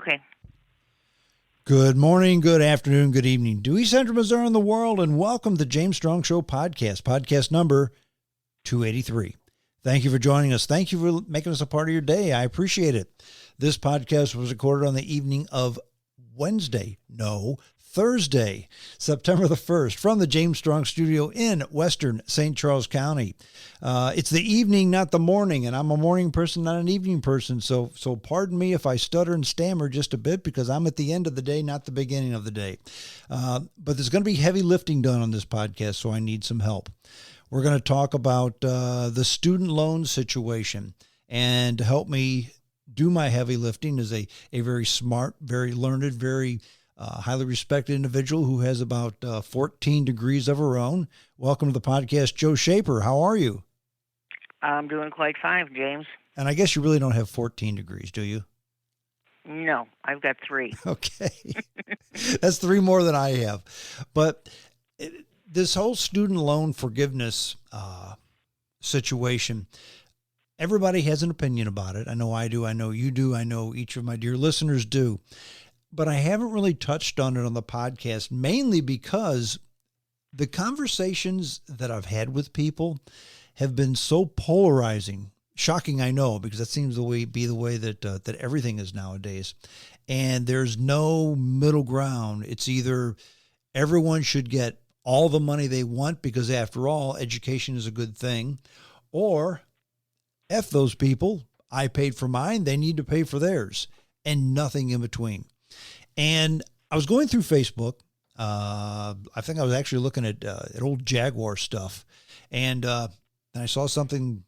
Okay. Good morning, good afternoon, good evening, due east central Missouri and the world, and welcome to the James Strong Show podcast number 283. Thank you for joining us. Thank you for making us a part of your day. I appreciate it. This podcast was recorded on the evening of Thursday, September the 1st, from the James Strong Studio in Western St. Charles County. It's the evening, not the morning, and I'm a morning person, not an evening person, so pardon me if I stutter and stammer just a bit, because I'm at the end of the day, not the beginning of the day. But there's going to be heavy lifting done on this podcast, so I need some help. We're going to talk about the student loan situation, and to help me do my heavy lifting is a very smart, very learned, very highly respected individual who has about 14 degrees of her own. Welcome to the podcast, Joe Schaper. How are you? I'm doing quite fine, James. And I guess you really don't have 14 degrees, do you? No, I've got 3. Okay. That's 3 more than I have. But this whole student loan forgiveness situation, everybody has an opinion about it. I know I do. I know you do. I know each of my dear listeners do. But I haven't really touched on it on the podcast, mainly because the conversations that I've had with people have been so polarizing. Shocking, I know, because that seems to be the way that everything is nowadays. And there's no middle ground. It's either everyone should get all the money they want because, after all, education is a good thing, or F those people, I paid for mine, they need to pay for theirs, and nothing in between. And I was going through Facebook. I think I was actually looking at old Jaguar stuff. And I saw something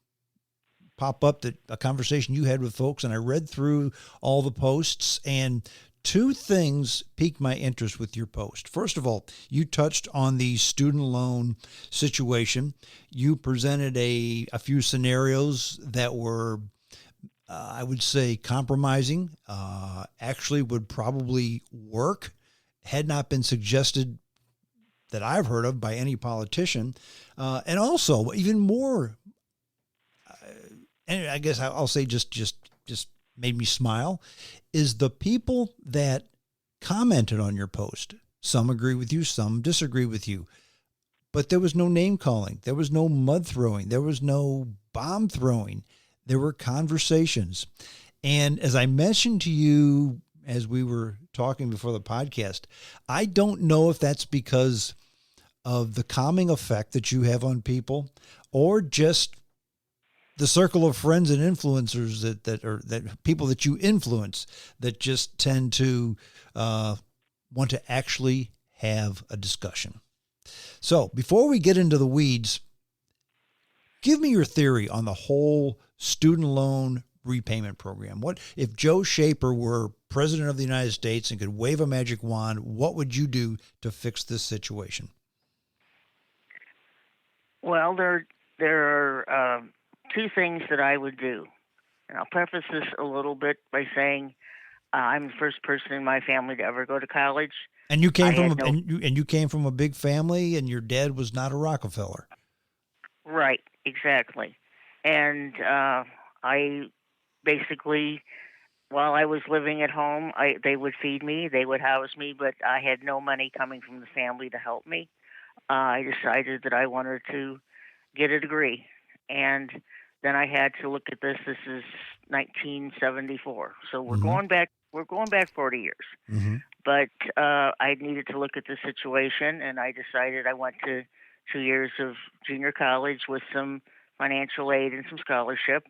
pop up, that a conversation you had with folks, and I read through all the posts, and 2 things piqued my interest with your post. First of all, you touched on the student loan situation. You presented a few scenarios that were, I would say, compromising, actually would probably work, had not been suggested that I've heard of by any politician. And also, even more, and I guess I'll say just made me smile, is the people that commented on your post. Some agree with you, some disagree with you. But there was no name calling. There was no mud throwing. There was no bomb throwing. There were conversations. And as I mentioned to you as we were talking before the podcast, I don't know if that's because of the calming effect that you have on people, or just the circle of friends and influencers that people that you influence that just tend to want to actually have a discussion. So before we get into the weeds, give me your theory on the whole student loan repayment program. What if Joe Schaper were president of the United States and could wave a magic wand? What would you do to fix this situation? Well, there are 2 things that I would do. And I'll preface this a little bit by saying I'm the first person in my family to ever go to college. And you came you came from a big family, and your dad was not a Rockefeller. Right, exactly. And I basically, while I was living at home, they would feed me, they would house me, but I had no money coming from the family to help me. I decided that I wanted to get a degree, and then I had to look at this. This is 1974, so we're going back. We're going back 40 years. Mm-hmm. But I needed to look at the situation, and I decided I went to 2 years of junior college with some financial aid and some scholarship.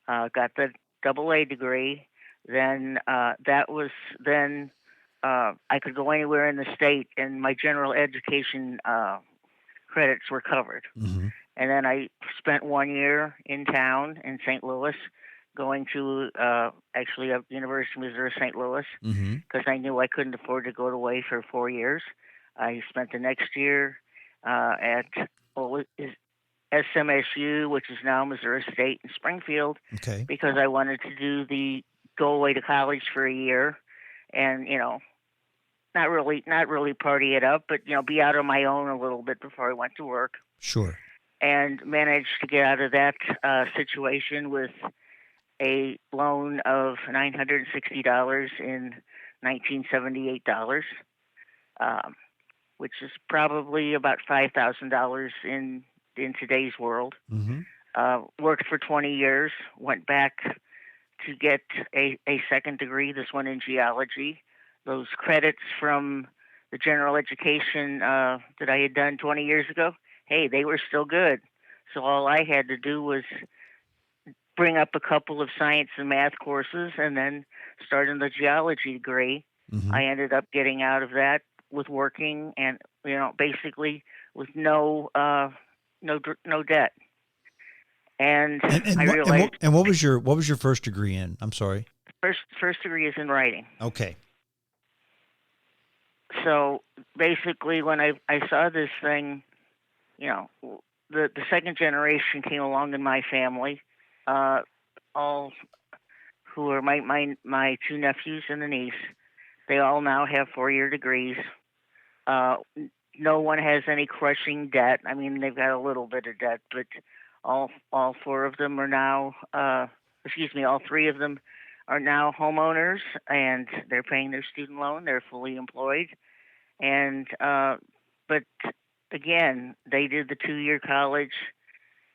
Got the AA degree. Then I could go anywhere in the state, and my general education credits were covered. Mm-hmm. And then I spent 1 year in town in St. Louis, going to actually a University of Missouri St. Louis, because I knew I couldn't afford to go away for 4 years. I spent the next year at SMSU, which is now Missouri State in Springfield, because I wanted to go away to college for a year, and not really party it up, but be out on my own a little bit before I went to work. Sure. And managed to get out of that situation with a loan of $960 in 1978 dollars, um, which is probably about $5,000 in today's world. Mm-hmm. Worked for 20 years, went back to get a second degree, this one in geology. Those credits from the general education that I had done 20 years ago, hey, they were still good. So all I had to do was bring up a couple of science and math courses and then start in the geology degree. Mm-hmm. I ended up getting out of that with working and, basically with no debt. And I realized What was your first degree in? I'm sorry. first degree is in writing. Okay. So basically, when I saw this thing, the second generation came along in my family, all who are my two nephews and a niece. They all now have 4-year degrees. Uh, no one has any crushing debt. I mean, they've got a little bit of debt, but all four of them are now, all three of them are now homeowners, and they're paying their student loan. They're fully employed, and but again, they did the 2-year college,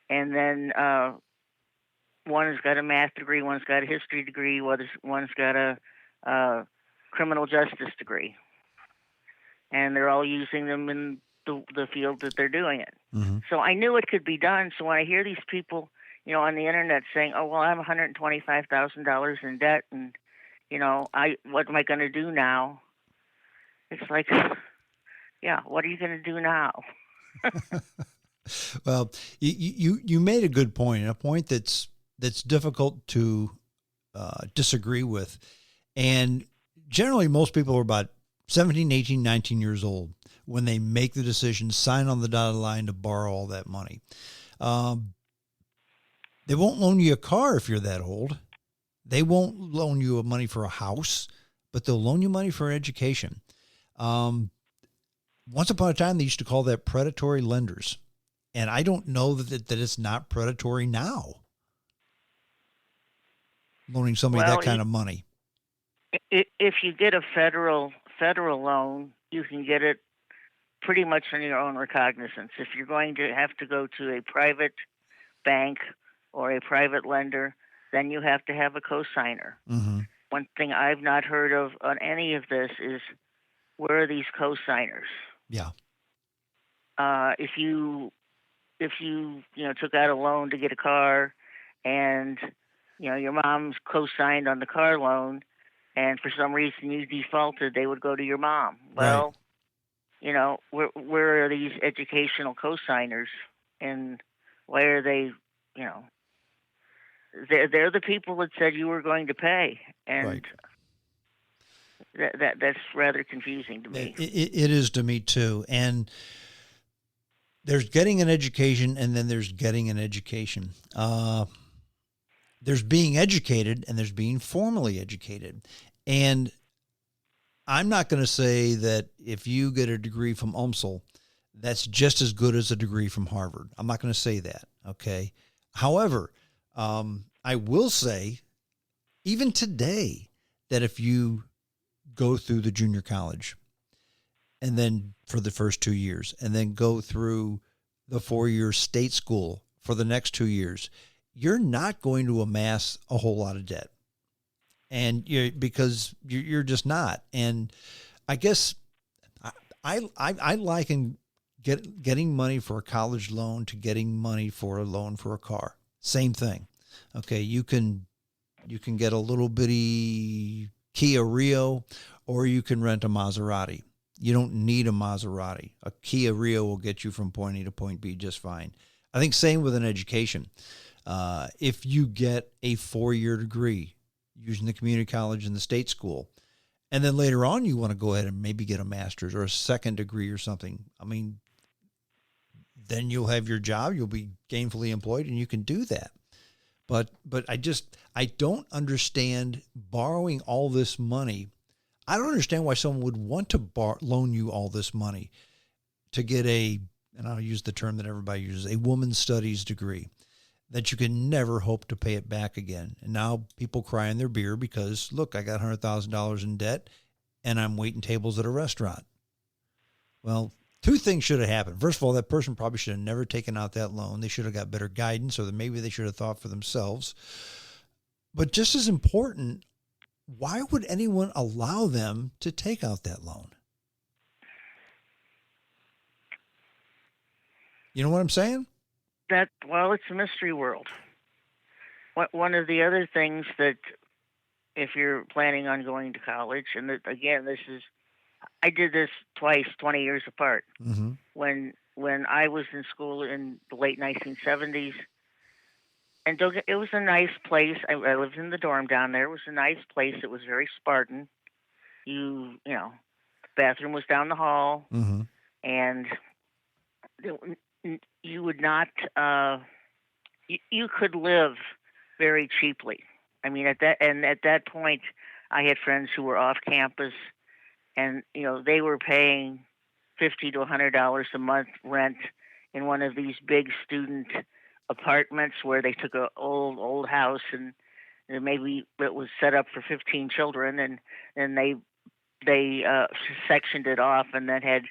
and then one has got a math degree, one's got a history degree, one's got a criminal justice degree, and they're all using them in the field that they're doing it. Mm-hmm. So I knew it could be done. So when I hear these people, on the internet saying, "Oh, well, I'm $125,000 in debt, and what am I going to do now?" It's like, yeah, what are you going to do now? Well, you made a good point, and a point that's difficult to disagree with. And generally, most people are about 17, 18, 19 years old when they make the decision, sign on the dotted line to borrow all that money. They won't loan you a car if you're that old. They won't loan you money for a house, but they'll loan you money for education. Once upon a time, they used to call that predatory lenders. And I don't know that it's not predatory now, loaning somebody that kind of money. If you get a federal loan, you can get it pretty much on your own recognizance. If you're going to have to go to a private bank or a private lender, then you have to have a cosigner. Mm-hmm. One thing I've not heard of on any of this is, where are these cosigners? Yeah. If you took out a loan to get a car, and your mom's co-signed on the car loan, and for some reason you defaulted, they would go to your mom. Well, right. Where are these educational co-signers, and why are they? They're the people that said you were going to pay, and right. That's rather confusing to me. It is to me too, and there's getting an education, and then there's getting an education. There's being educated, and there's being formally educated. And I'm not going to say that if you get a degree from UMSL, that's just as good as a degree from Harvard. I'm not going to say that, okay? However, I will say, even today, that if you go through the junior college, and then for the first 2 years, and then go through the 4-year state school for the next 2 years, you're not going to amass a whole lot of debt. And because you're just not. And I guess I liken getting money for a college loan to getting money for a loan for a car. Same thing. Okay, you can get a little bitty Kia Rio, or you can rent a Maserati. You don't need a Maserati. A Kia Rio will get you from point A to point B just fine. I think same with an education. If you get a 4-year degree using the community college and the state school, and then later on you want to go ahead and maybe get a master's or a second degree or something, I mean, then you'll have your job, you'll be gainfully employed, and you can do that. But I don't understand borrowing all this money. I don't understand why someone would want to loan you all this money to get and I'll use the term that everybody uses, a women's studies degree. that you can never hope to pay it back again. And now people cry in their beer because, look, I got $100,000 in debt and I'm waiting tables at a restaurant. Well, two things should have happened. First of all, that person probably should have never taken out that loan. They should have got better guidance, or that maybe they should have thought for themselves. But just as important, why would anyone allow them to take out that loan? You know what I'm saying? Well, it's a mystery world. One of the other things that, if you're planning on going to college, and again, I did this twice, 20 years apart. Mm-hmm. When I was in school in the late 1970s, and it was a nice place. I lived in the dorm down there. It was a nice place. It was very Spartan. You know, bathroom was down the hall, Mm-hmm. and you would not. You could live very cheaply. I mean, at that point, I had friends who were off campus, and they were paying $50 to $100 a month rent in one of these big student apartments where they took a old house, and maybe it was set up for 15 children, and they sectioned it off, and then had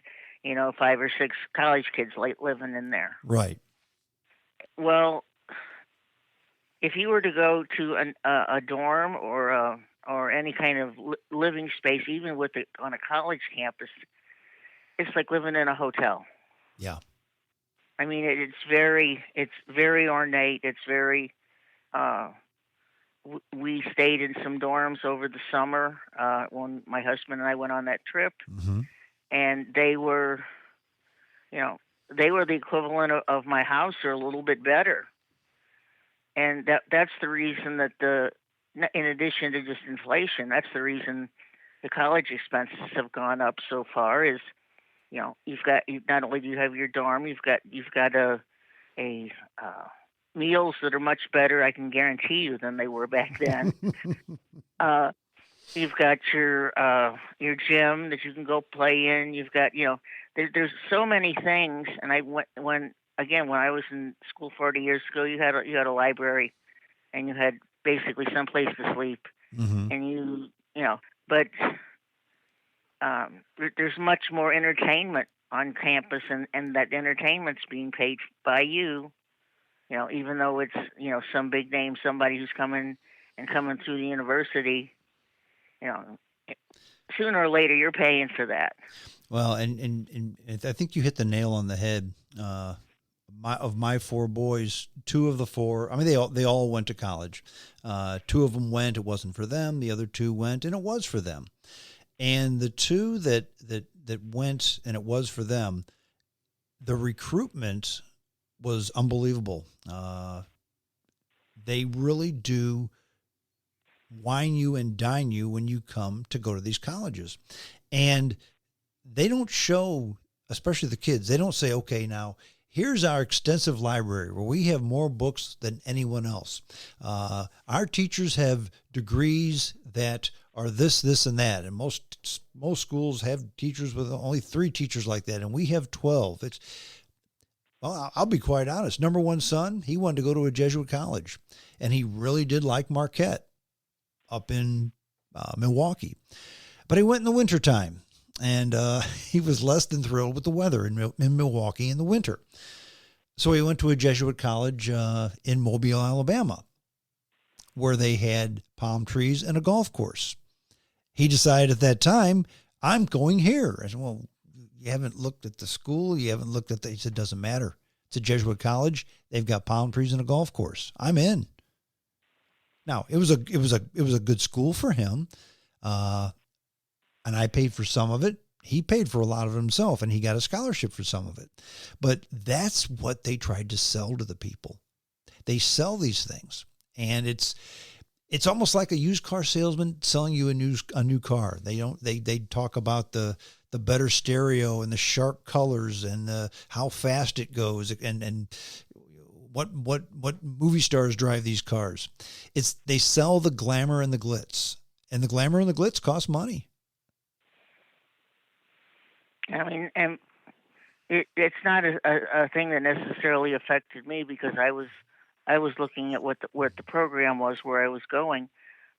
5 or 6 college kids living in there. Right. Well, if you were to go to a dorm or any kind of living space, even on a college campus, it's like living in a hotel. Yeah. I mean, it's very ornate. It's very. We stayed in some dorms over the summer when my husband and I went on that trip, Mm-hmm. and they were the equivalent of my house, or a little bit better. And that's the reason that in addition to just inflation, that's the reason the college expenses have gone up so far. Is not only do you have your dorm, you've got a meals that are much better, I can guarantee you, than they were back then. You've got your gym that you can go play in. You've got there's so many things. And when I was in school 40 years ago, you had a library, and you had basically some place to sleep, Mm-hmm. and but there's much more entertainment on campus, and that entertainment's being paid by you. Even though it's some big name, somebody who's coming through the university, you know, sooner or later you're paying for that. Well, and I think you hit the nail on the head. Of my 4 boys, 2 of the 4, I mean, they all went to college. 2 of them went. It wasn't for them. The other 2 went, and it was for them. And the 2 that went, and it was for them, the recruitment was unbelievable. They really do wine you and dine you when you come to go to these colleges. And they don't show, especially the kids, they don't say, okay, now here's our extensive library where we have more books than anyone else. Our teachers have degrees that are this, and that. And most schools have teachers with only 3 teachers like that, and we have 12. Well, I'll be quite honest. Number 1 son, he wanted to go to a Jesuit college, and he really did like Marquette up in Milwaukee. But he went in the wintertime, and he was less than thrilled with the weather in Milwaukee in the winter. So he went to a Jesuit college in Mobile, Alabama, where they had palm trees and a golf course. He decided at that time, I'm going here. I said, well, you haven't looked at the school. You haven't looked at he said, doesn't matter. It's a Jesuit college. They've got palm trees and a golf course. I'm in. Now, it was a good school for him. And I paid for some of it. He paid for a lot of it himself, and he got a scholarship for some of it. But that's what they tried to sell to the people. They sell these things, and it's almost like a used car salesman selling you a new car. They talk about the better stereo and the sharp colors and how fast it goes and what movie stars drive these cars. They sell the glamour and the glitz, and the glamour and the glitz cost money. I mean, and it's not a thing that necessarily affected me, because I was I was looking at what the program was where I was going.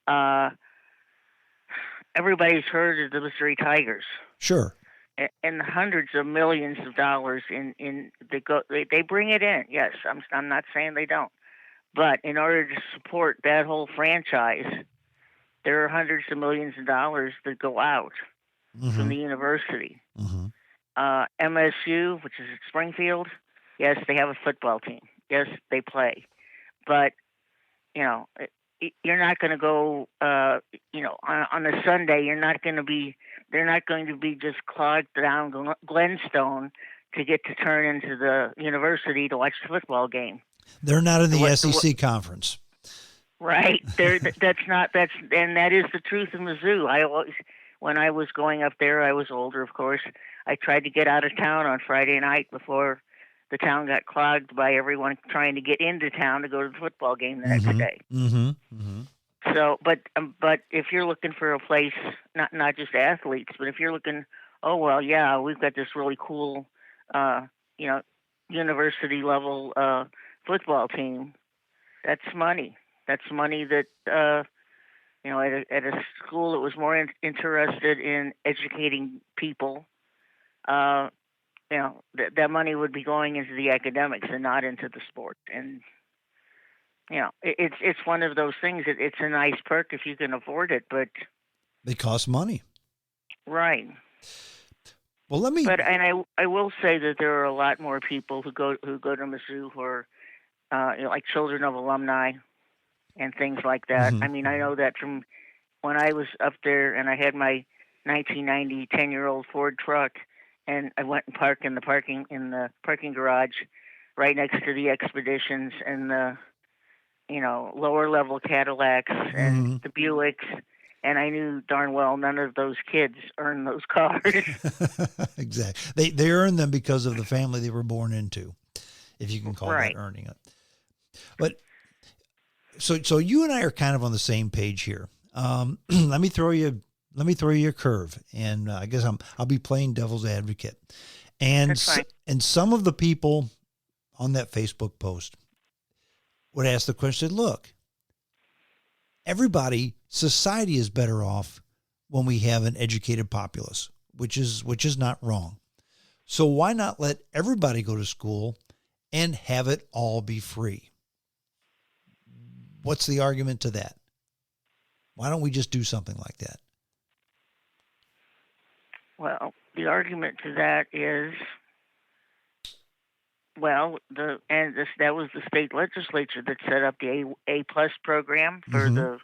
Uh, Everybody's heard of the Missouri Tigers Sure. and hundreds of millions of dollars they bring it in. Yes, I'm not saying they don't, but in order to support that whole franchise, there are hundreds of millions of dollars that go out from Mm-hmm. the university. Mm-hmm. MSU, which is at Springfield, yes, they have a football team. Yes, they play, but you know, you're not going to go, on a Sunday. You're not going to be. They're not going to be just clogged down Glenstone to get to turn into the university to watch the football game. They're not in the SEC conference. Right. That is the truth in Mizzou. When I was going up there, I was older, of course. I tried to get out of town on Friday night before the town got clogged by everyone trying to get into town to go to the football game the next day. Mm-hmm. Mm-hmm. So, but if you're looking for a place, not just athletes, but if you're looking, oh well, yeah, we've got this really cool, university level football team. That's money. That's money that at a school that was more interested in educating people. That money would be going into the academics and not into the sport. And it's one of those things that it's a nice perk if you can afford it, but they cost money. Right. Well, I will say that there are a lot more people who go to Mizzou who are like children of alumni and things like that. Mm-hmm. I mean, I know that from when I was up there and I had my 1990 10-year-old Ford truck, and I went and parked in the parking garage right next to the Expeditions and the lower level Cadillacs and the Buicks, and I knew darn well none of those kids earned those cars. Exactly. They earned them because of the family they were born into, if you can call that earning it. But so you and I are kind of on the same page here. Let me throw you a curve, and I guess I'll be playing devil's advocate. And and some of the people on that Facebook post would ask the question, look, society is better off when we have an educated populace, which is not wrong. So why not let everybody go to school and have it all be free? What's the argument to that? Why don't we just do something like that? Well, the argument to that is, that was the state legislature that set up the A+ program for the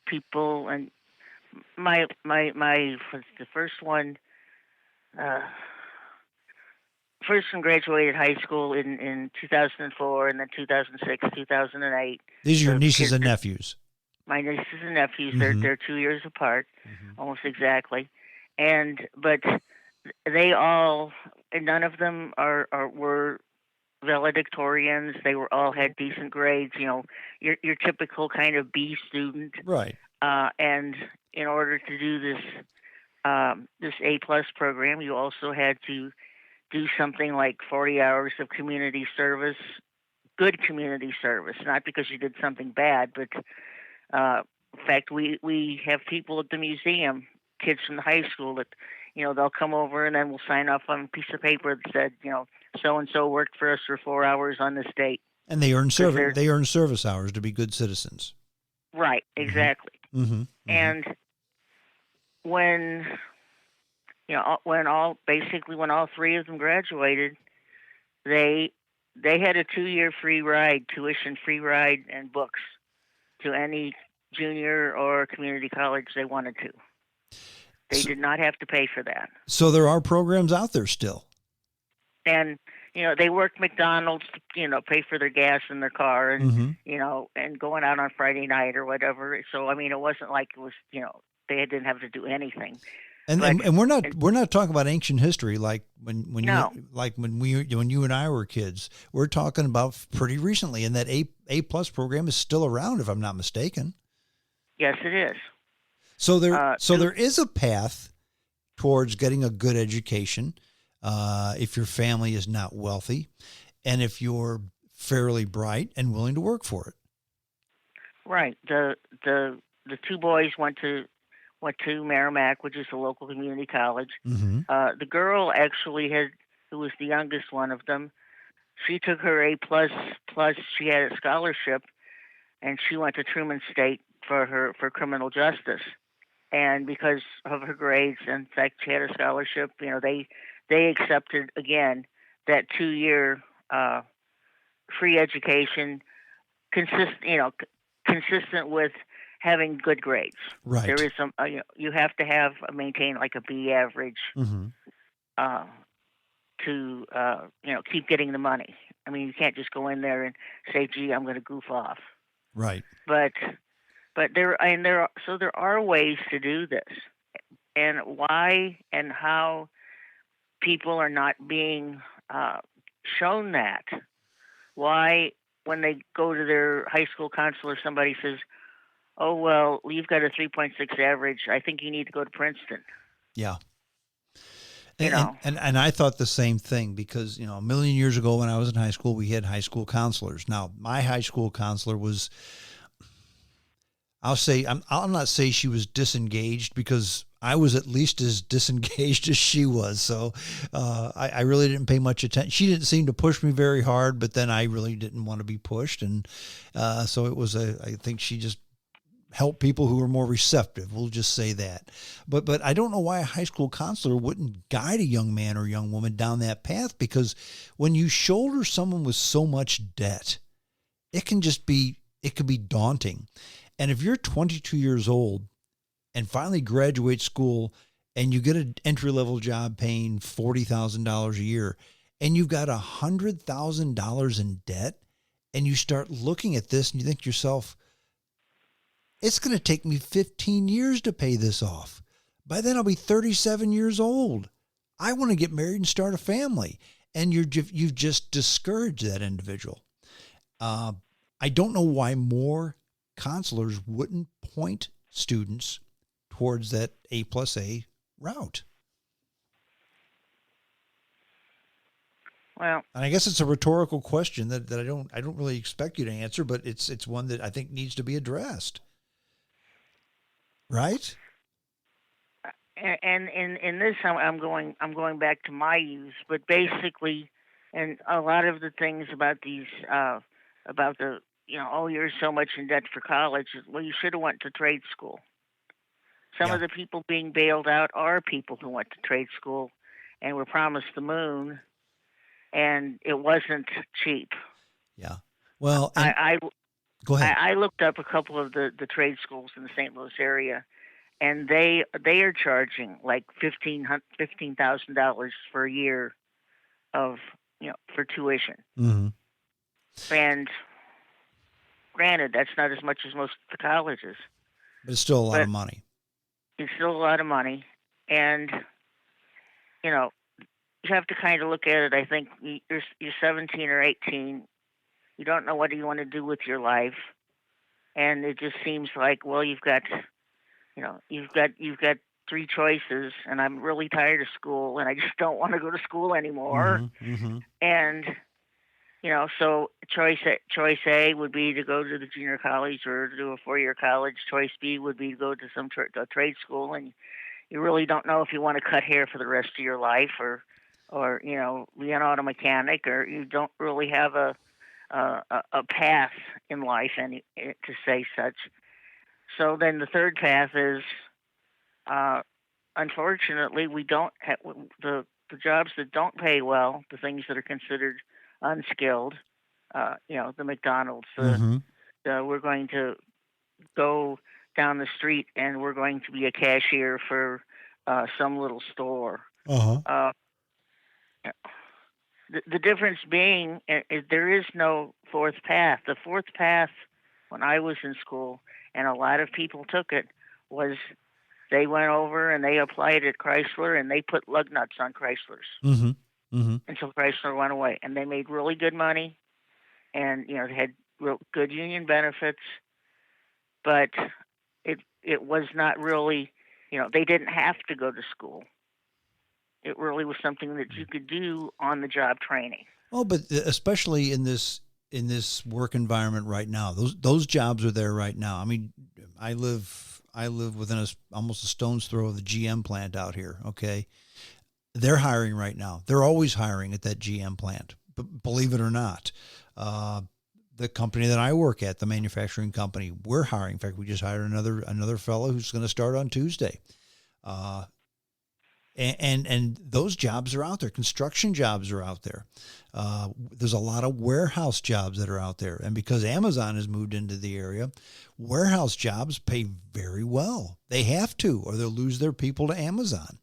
people, and my was the first one graduated high school in 2004, and then 2006, 2008. These are your nieces and nephews. My nieces and nephews. They're 2 years apart, almost exactly. But they all, and none of them were valedictorians. They all had decent grades. Your typical kind of B student. Right. And in order to do this A+ program, you also had to do something like 40 hours of community service, good community service, not because you did something bad, but in fact, we have people at the museum, kids from the high school that, they'll come over and then we'll sign off on a piece of paper that said, so-and-so worked for us for 4 hours on this date. And they earn service hours to be good citizens. Right, exactly. Mm-hmm. And when all three of them graduated, they had a 2-year free ride, tuition free ride, and books to any junior or community college they wanted to. They did not have to pay for that. So there are programs out there still. And they worked McDonald's to pay for their gas in their car, and and going out on Friday night or whatever. So I mean, it wasn't like it was they didn't have to do anything. And we're not talking about ancient history like when you and I were kids. We're talking about pretty recently, and that A+ program is still around, if I'm not mistaken. Yes, it is. So there is a path towards getting a good education if your family is not wealthy, and if your fairly bright and willing to work for it. Right. The two boys went to Merrimack, which is a local community college. Mm-hmm. The girl actually who was the youngest one of them. She took her A plus plus. She had a scholarship, and she went to Truman State for criminal justice. And because of her grades, in fact, she had a scholarship. They accepted again that 2 year free education, consistent with having good grades. Right. There is some you have to have maintain like a B average Mm-hmm. uh, to keep getting the money. I mean, you can't just go in there and say, "Gee, I'm going to goof off." Right. But there are ways to do this, and why and how people are not being shown that. Why, when they go to their high school counselor, somebody says, "Oh well, you've got a 3.6 average. I think you need to go to Princeton." Yeah. You know. And I thought the same thing because, a million years ago when I was in high school, we had high school counselors. Now, my high school counselor was, I'll not say she was disengaged because I was at least as disengaged as she was. So I really didn't pay much attention. She didn't seem to push me very hard, but then I really didn't want to be pushed. And so I think she just help people who are more receptive. We'll just say that. But I don't know why a high school counselor wouldn't guide a young man or young woman down that path, because when you shoulder someone with so much debt, it can be daunting. And if you're 22 years old and finally graduate school and you get an entry-level job paying $40,000 a year and you've got $100,000 in debt, and you start looking at this and you think to yourself, it's going to take me 15 years to pay this off. By then I'll be 37 years old. I want to get married and start a family. And you've just discouraged that individual. I don't know why more counselors wouldn't point students towards that A+A route. Well, and I guess it's a rhetorical question that I don't really expect you to answer, but it's one that I think needs to be addressed. Right? and in this, I'm going back to my youth, but basically, and a lot of the things about these about the oh, you're so much in debt for college. Well, you should have went to trade school. Some Yeah. of the people being bailed out are people who went to trade school and were promised the moon, and it wasn't cheap. Yeah. Well, go ahead. I looked up a couple of the trade schools in the St. Louis area, and they are charging like $15,000 for a year of for tuition. Mm-hmm. And granted, that's not as much as most of the colleges, But it's still a lot of money. It's still a lot of money, and you have to kind of look at it. I think you're 17 or 18. You don't know what you want to do with your life, and it just seems like, well, you've got three choices, and I'm really tired of school, and I just don't want to go to school anymore. Mm-hmm. Mm-hmm. And so choice A would be to go to the junior college or to do a 4-year college. Choice B would be to go to some trade school, and you really don't know if you want to cut hair for the rest of your life, or be an auto mechanic, or you don't really have a path in life, to say such. So then the third path is, unfortunately, we don't have the jobs that don't pay well, the things that are considered unskilled. The McDonald's. Mm-hmm. We're going to go down the street and we're going to be a cashier for some little store. Uh-huh. The difference being there is no fourth path. The fourth path, when I was in school, and a lot of people took it, was they went over and they applied at Chrysler and they put lug nuts on Chryslers. Mm-hmm. Mm-hmm. Until Chrysler went away, and they made really good money, and they had real good union benefits, but it was not really, they didn't have to go to school. It really was something that you could do on the job training. Well, but especially in this in this work environment right now. Those jobs are there right now. I mean, I live within almost a stone's throw of the GM plant out here. Okay, they're hiring right now. They're always hiring at that GM plant. Believe it or not, the company that I work at, the manufacturing company, we're hiring. In fact, we just hired another fellow who's going to start on Tuesday. And those jobs are out there. Construction jobs are out there. There's a lot of warehouse jobs that are out there. And because Amazon has moved into the area, warehouse jobs pay very well. They have to, or they'll lose their people to Amazon.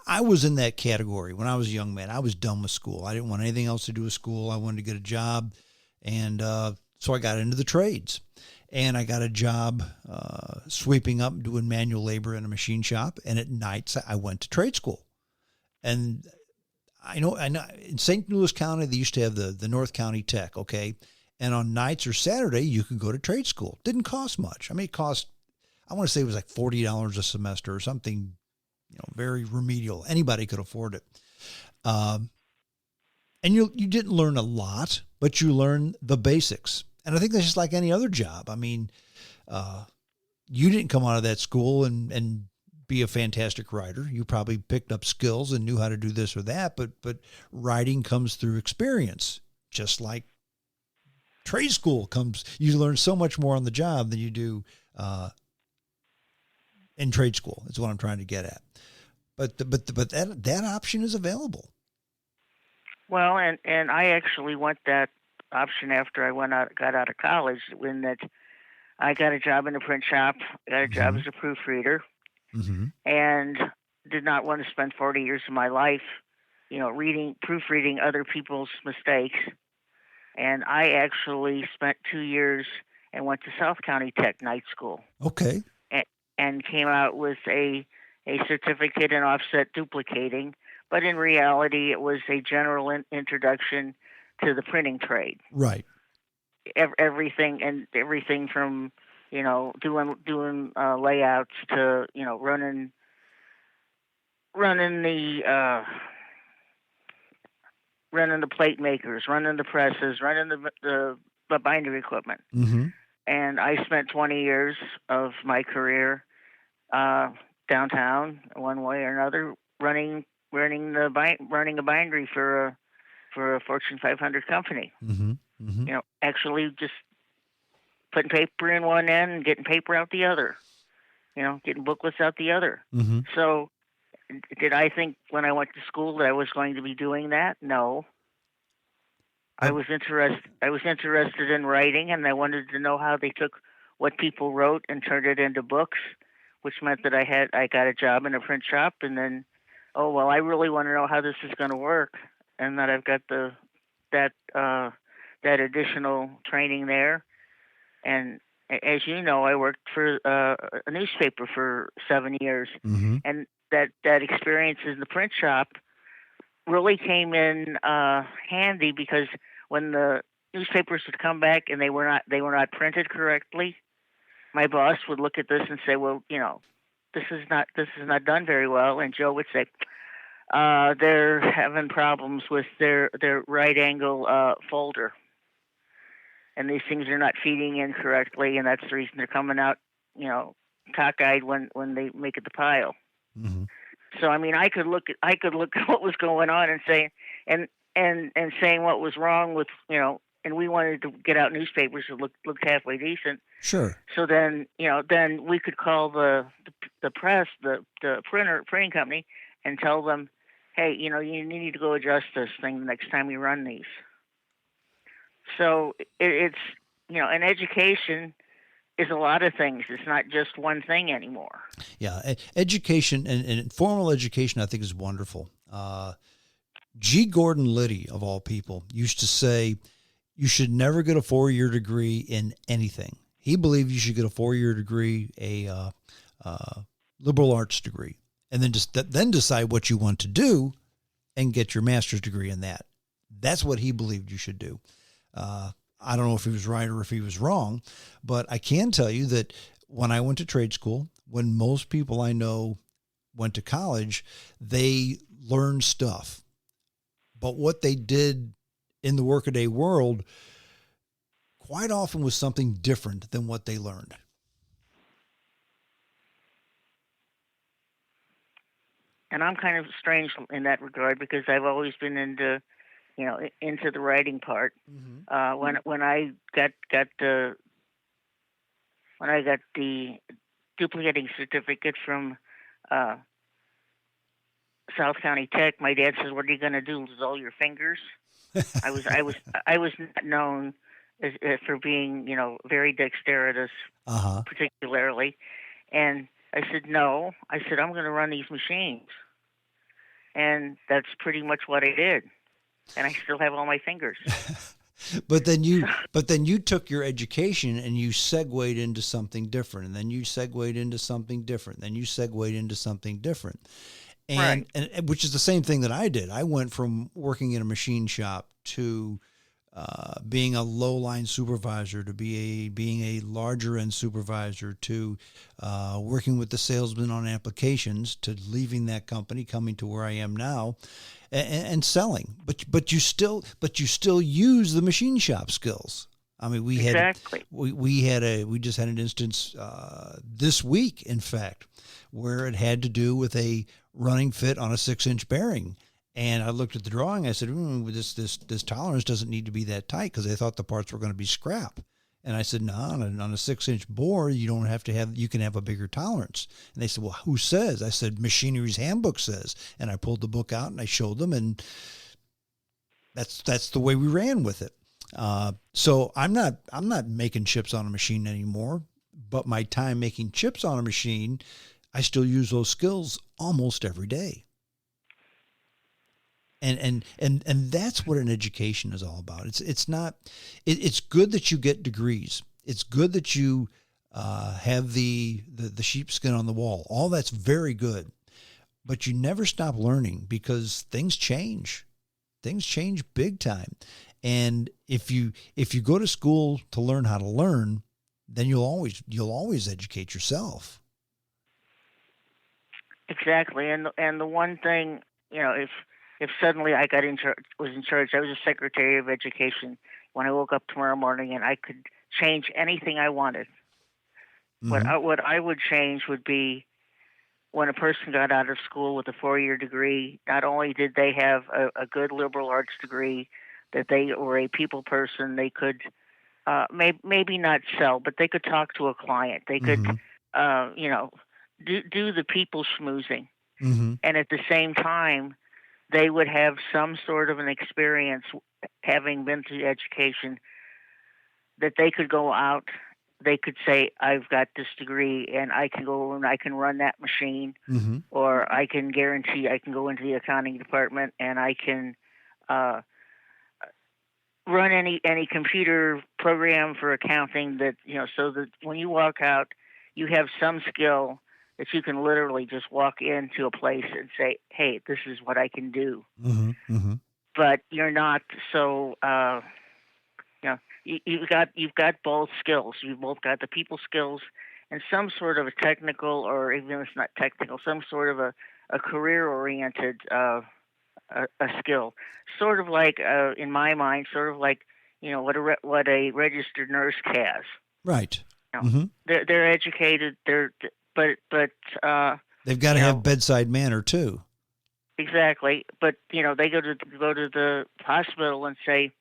I was in that category when I was a young man. I was done with school. I didn't want anything else to do with school. I wanted to get a job. And so I got into the trades. And I got a job sweeping up, doing manual labor in a machine shop. And at nights, I went to trade school. And I know in St. Louis County, they used to have the North County Tech, okay? And on nights or Saturday, you could go to trade school. Didn't cost much. I mean, it cost, I want to say it was like $40 a semester or something, very remedial. Anybody could afford it. And you didn't learn a lot, but you learn the basics. And I think that's just like any other job. I mean, you didn't come out of that school and be a fantastic writer. You probably picked up skills and knew how to do this or that, but writing comes through experience, just like trade school comes. You learn so much more on the job than you do in trade school. Is what I'm trying to get at. But that option is available. Well, and I actually want that option after I got out of college, when that I got a job in a print shop, got a job as a proofreader, and did not want to spend 40 years of my life, proofreading other people's mistakes. And I actually spent 2 years and went to South County Tech night school. Okay. And came out with a certificate in offset duplicating, but in reality, it was a general introduction to the printing trade. Right. Everything from doing layouts to running the plate makers, running the presses, running the binder equipment. Mm-hmm. And I spent 20 years of my career downtown, one way or another, running a bindery for a Fortune 500 company. Mm-hmm. Mm-hmm. Actually just putting paper in one end and getting paper out the other. Getting booklets out the other. Mm-hmm. So, did I think when I went to school that I was going to be doing that? No. I was interested in writing, and I wanted to know how they took what people wrote and turned it into books, which meant that I got a job in a print shop, and then, I really want to know how this is going to work, and that I've got that additional training there. And as you know, I worked for a newspaper for 7 years, and that experience in the print shop really came in handy, because when the newspapers would come back and they were not printed correctly, my boss would look at this and say, "Well, this is not done very well." And Joe would say, "They're having problems with their right angle folder, and these things are not feeding in correctly, and that's the reason they're coming out, cockeyed when they make it the pile." Mm-hmm. So I mean, I could look at what was going on and say and saying what was wrong with and we wanted to get out newspapers that looked halfway decent. Sure. So then then we could call the press, the printing company, and tell them, hey, you need to go adjust this thing the next time you run these. So it's an education is a lot of things. It's not just one thing anymore. Yeah, education and formal education, I think, is wonderful. G. Gordon Liddy, of all people, used to say, you should never get a 4-year degree in anything. He believed you should get a 4-year degree, a liberal arts degree, and then decide what you want to do and get your master's degree in that. That's what he believed you should do. I don't know if he was right or if he was wrong, but I can tell you that when I went to trade school, when most people I know went to college, they learned stuff. but what they did in the workaday world quite often was something different than what they learned. And I'm kind of strange in that regard because I've always been into, into the writing part. When I got the duplicating certificate from uh, South County Tech, my dad says, "What are you going to do? Lose all your fingers?" I was not known for being, very dexterous, particularly, and I said, "No." I said, "I'm going to run these machines," and that's pretty much what I did, and I still have all my fingers. But then you took your education and you segued into something different, and then you segued into something different, then you segued into something different. And, Right. and which is the same thing that I did. I went from working in a machine shop to being a low line supervisor to being a larger end supervisor to working with the salesman on applications to leaving that company, coming to where I am now, and selling. But you still use the machine shop skills. I mean, we Exactly. just had an instance this week, in fact, where it had to do with a running fit on a 6-inch bearing. And I looked at the drawing. I said, this tolerance doesn't need to be that tight, because they thought the parts were going to be scrap. And I said, no, on a 6-inch bore, you don't have to have, you can have a bigger tolerance. And they said, well, who says? I said, Machinery's Handbook says. And I pulled the book out and I showed them, and that's the way we ran with it. So I'm not making chips on a machine anymore, but my time making chips on a machine, I still use those skills almost every day. And that's what an education is all about. It's good that you get degrees. It's good that you have the sheepskin on the wall. All that's very good, but you never stop learning, because things change. Things change big time. And if you go to school to learn how to learn, then you'll always educate yourself. Exactly. And the one thing, if suddenly I was in charge, I was a secretary of education. When I woke up tomorrow morning and I could change anything I wanted, Mm-hmm. what I would change would be, when a person got out of school with a 4-year degree, not only did they have a good liberal arts degree, that they were a people person. They could maybe not sell, but they could talk to a client. They could, Mm-hmm. do the people schmoozing, Mm-hmm. and at the same time, they would have some sort of an experience, having been through education, that they could go out. They could say, "I've got this degree, and I can go and I can run that machine, Mm-hmm. or I can guarantee I can go into the accounting department and I can uh, run any computer program for accounting, that so that when you walk out, you have some skill that you can literally just walk into a place and say, "Hey, this is what I can do." Mm-hmm. Mm-hmm. But you're not so you've got both skills. You've both got the people skills and some sort of a technical, or even if it's not technical, some sort of a career oriented a skill. Sort of like, in my mind, sort of like, what a registered nurse has. Right. You know, Mm-hmm. they're educated. But They've got to you have know bedside manner too. exactly. But they go to the hospital and say,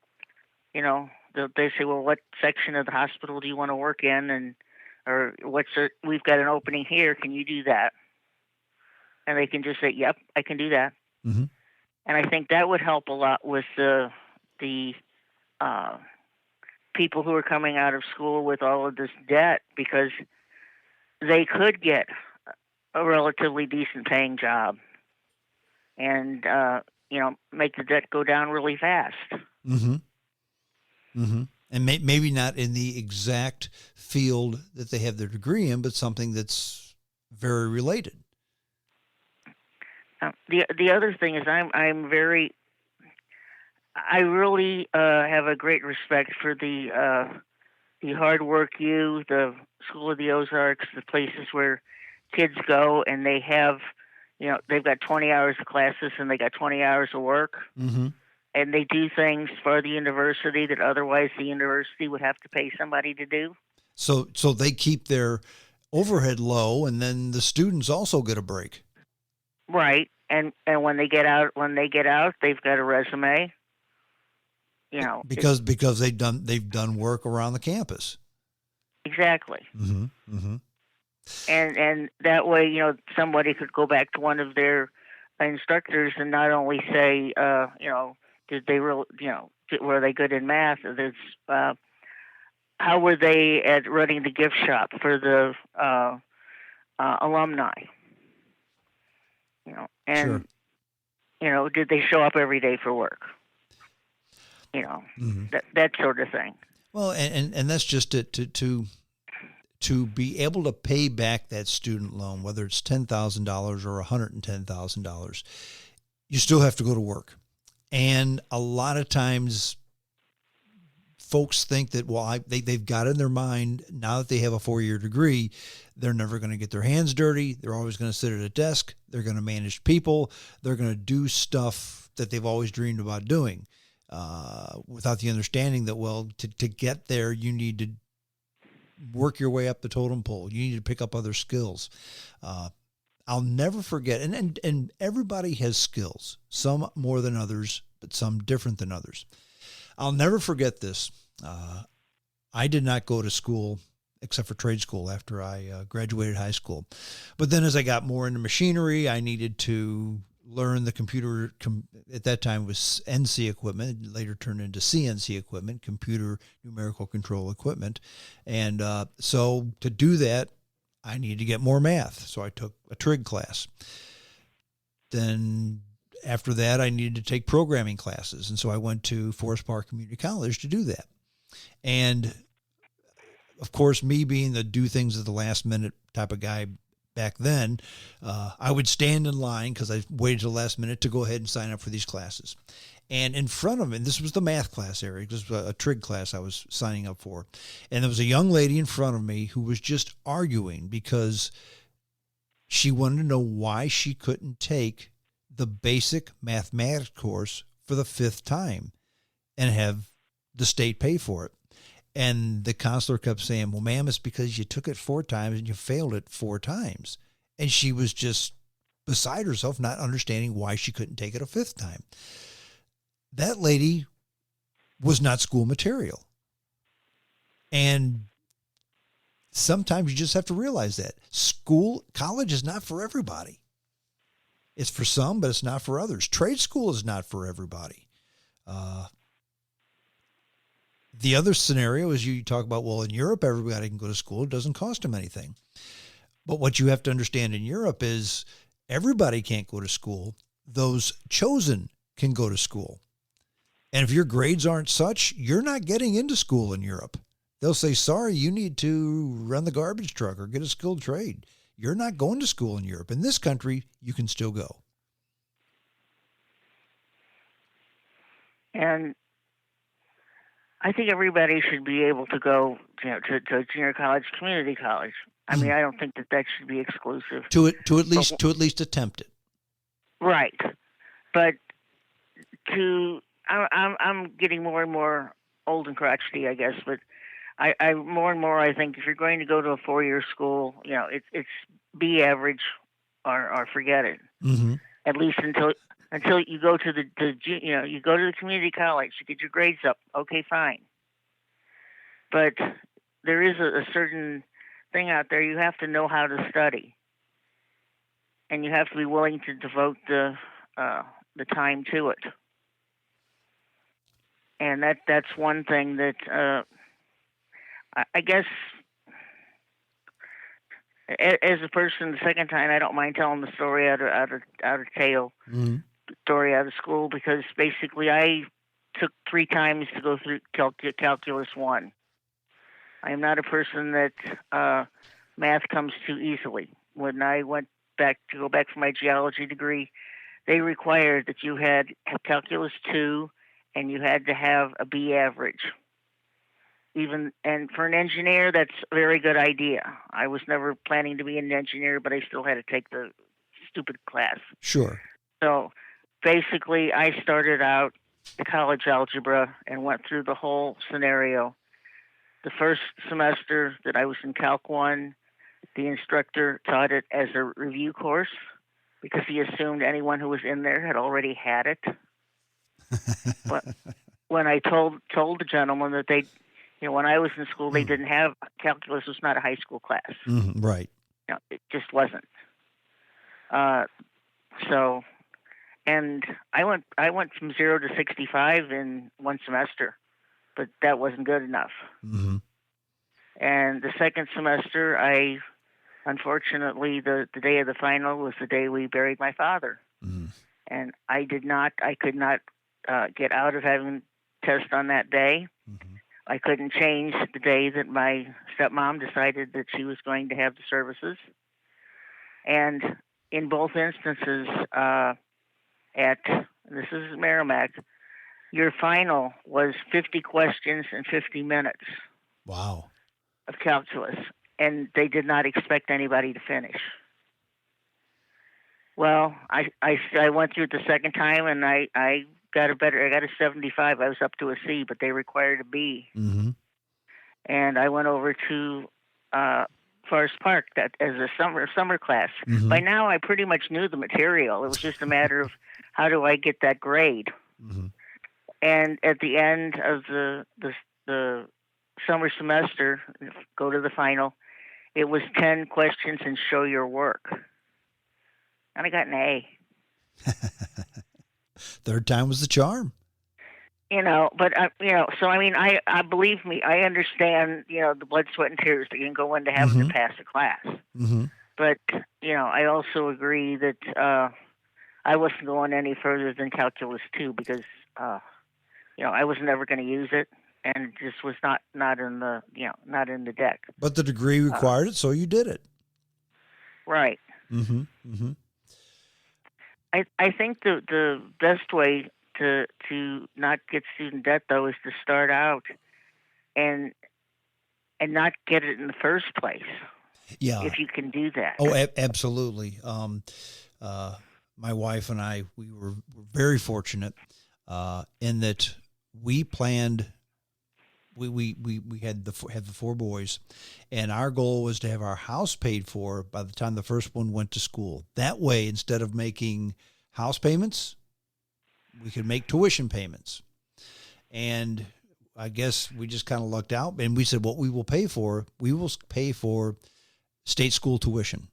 they say, "Well, what section of the hospital do you want to work in?" And or we've got an opening here. Can you do that? And they can just say, "Yep, I can do that." Mm-hmm. And I think that would help a lot with the uh, people who are coming out of school with all of this debt, because they could get a relatively decent paying job and make the debt go down really fast. Mm-hmm. Mm-hmm. And maybe not in the exact field that they have their degree in, but something that's very related. The other thing is, I really have a great respect for the Hard Work U, the School of the Ozarks, the places where kids go and they've got 20 hours of classes and they got 20 hours of work. Mm-hmm. and they do things for the university that otherwise the university would have to pay somebody to do. So they keep their overhead low, and then the students also get a break. Right. And when they get out, they've got a resume. You know, Because they've done work around the campus. exactly. Mm-hmm. Mm-hmm. And that way, somebody could go back to one of their instructors and not only say, did they really, were they good in math? How were they at running the gift shop for the alumni? And Sure. Did they show up every day for work? Mm-hmm. That sort of thing. Well, and that's just it to be able to pay back that student loan, whether it's $10,000 or $110,000, you still have to go to work. And a lot of times folks think that, well, they've got in their mind, now that they have a 4-year degree, they're never going to get their hands dirty. They're always going to sit at a desk. They're going to manage people. They're going to do stuff that they've always dreamed about doing, without the understanding that, well, to get there, you need to work your way up the totem pole. You need to pick up other skills. I'll never forget, and everybody has skills, some more than others, but some different than others. I'll never forget this. I did not go to school except for trade school after I graduated high school. But then as I got more into machinery, I needed to learn the computer. At that time it was NC equipment. It later turned into CNC equipment, computer numerical control equipment. And so to do that, I needed to get more math. So I took a trig class. Then after that, I needed to take programming classes. And so I went to Forest Park Community College to do that. And of course, me being the do things at the last minute type of guy back then, I would stand in line because I waited till the last minute to go ahead and sign up for these classes. And in front of me, and this was the math class area, this was a trig class I was signing up for. And there was a young lady in front of me who was just arguing because she wanted to know why she couldn't take the basic mathematics course for the 5th time and have the state pay for it. And the counselor kept saying, well, ma'am, it's because you took it 4 times and you failed it 4 times. And she was just beside herself, not understanding why she couldn't take it a 5th time. That lady was not school material. And sometimes you just have to realize that college is not for everybody. It's for some, but it's not for others. Trade school is not for everybody. The other scenario is you talk about, well, in Europe, everybody can go to school. It doesn't cost them anything. But what you have to understand in Europe is everybody can't go to school. Those chosen can go to school. And if your grades aren't such, you're not getting into school in Europe. They'll say, sorry, you need to run the garbage truck or get a skilled trade. You're not going to school in Europe. In this country, you can still go. And I think everybody should be able to go, to junior college, community college. I mean, I don't think that should be exclusive. To at least attempt it. Right, but I'm getting more and more old and crotchety, I guess. But I more and more I think if you're going to go to a 4-year school, it's be average or forget it. Mm-hmm. At least until you go to you go to the community college, you get your grades up. Okay, fine. But there is a certain thing out there. You have to know how to study, and you have to be willing to devote the time to it. And that's one thing that I guess as a person, the second time I don't mind telling the story out of tail. Mm-hmm. Story out of school, because basically I took 3 times to go through calculus 1. I am not a person that math comes too easily. When I went back for my geology degree, they required that you had calculus 2 and you had to have a B average. And for an engineer, that's a very good idea. I was never planning to be an engineer, but I still had to take the stupid class. Sure. So basically, I started out the college algebra and went through the whole scenario. The first semester that I was in Calc 1, the instructor taught it as a review course because he assumed anyone who was in there had already had it. But when I told the gentleman that they, when I was in school, they didn't have calculus. Was not a high school class. Right. It just wasn't. So, and I went from 0 to 65 in one semester, but that wasn't good enough. Mm-hmm. And the second semester, unfortunately, the day of the final was the day we buried my father. Mm-hmm. And I could not get out of having test on that day. Mm-hmm. I couldn't change the day that my stepmom decided that she was going to have the services. And in both instances, this is Merrimack, your final was 50 questions in 50 minutes. Wow. Of calculus, and they did not expect anybody to finish. Well, I went through it the second time, and I got a 75. I was up to a C, but they required a B. Mm-hmm. And I went over to Forest Park that as a summer class. Mm-hmm. By now, I pretty much knew the material. It was just a matter of how do I get that grade. Mm-hmm. And at the end of the summer semester, go to the final, it was 10 questions and show your work. And I got an A. Third time was the charm. But so I mean, I believe me, I understand, the blood, sweat, and tears that you can go into having to pass a class. Mm-hmm. But, I also agree that I wasn't going any further than Calculus 2 because, I was never going to use it. And it just was not in the deck. But the degree required it, so you did it. Right. Mm-hmm. Mm-hmm. I think the best way to not get student debt though is to start out and not get it in the first place. Yeah. If you can do that. Oh, absolutely. My wife and I, we were very fortunate in that we planned. We had the 4 boys, and our goal was to have our house paid for by the time the first one went to school. That way, instead of making house payments, we could make tuition payments. And I guess we just kind of lucked out, and we said, what we will pay for state school tuition.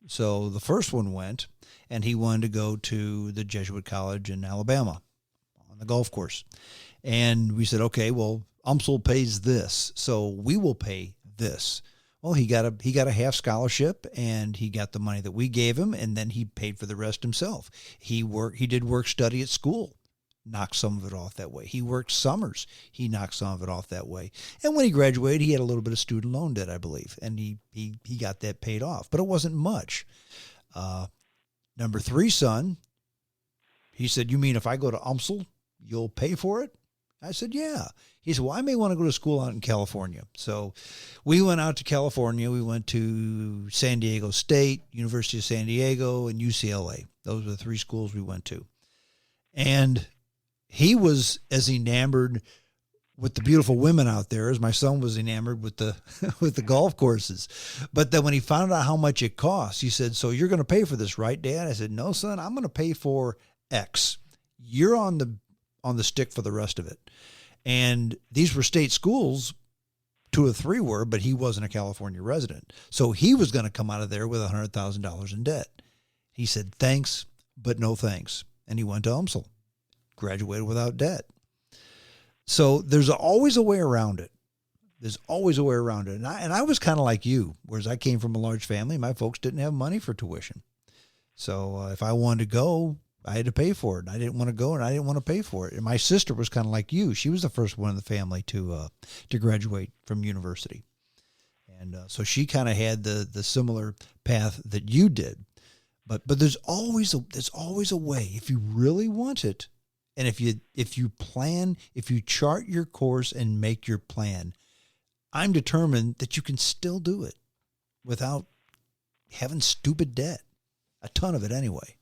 So the first one went, and he wanted to go to the Jesuit College in Alabama on the golf course. And we said, okay, well, UMSL pays this, so we will pay this. Well, he got a half scholarship, and he got the money that we gave him, and then he paid for the rest himself. He did work study at school, knocked some of it off that way. He worked summers, he knocked some of it off that way. And when he graduated, he had a little bit of student loan debt, I believe, and he got that paid off, but it wasn't much. Number 3 son, he said, "You mean if I go to UMSL, you'll pay for it?" I said, yeah. He said, well, I may want to go to school out in California. So we went out to California. We went to San Diego State, University of San Diego, and UCLA. Those were the 3 schools we went to. And he was as enamored with the beautiful women out there as my son was enamored with the with the golf courses. But then when he found out how much it cost, he said, so you're going to pay for this, right, Dad? I said, no, son, I'm going to pay for X. You're on the stick for the rest of it. And these were state schools, 2 or 3 were, but he wasn't a California resident. So he was going to come out of there with $100,000 in debt. He said, thanks, but no thanks. And he went to UMSL, graduated without debt. So there's always a way around it. There's always a way around it. And I was kind of like you, whereas I came from a large family. My folks didn't have money for tuition. So if I wanted to go, I had to pay for it. I didn't want to go, and I didn't want to pay for it. And my sister was kind of like you. She was the first one in the family to graduate from university. And so she kind of had the similar path that you did. But there's always a way if you really want it. And if you plan, if you chart your course and make your plan, I'm determined that you can still do it without having stupid debt. A ton of it anyway.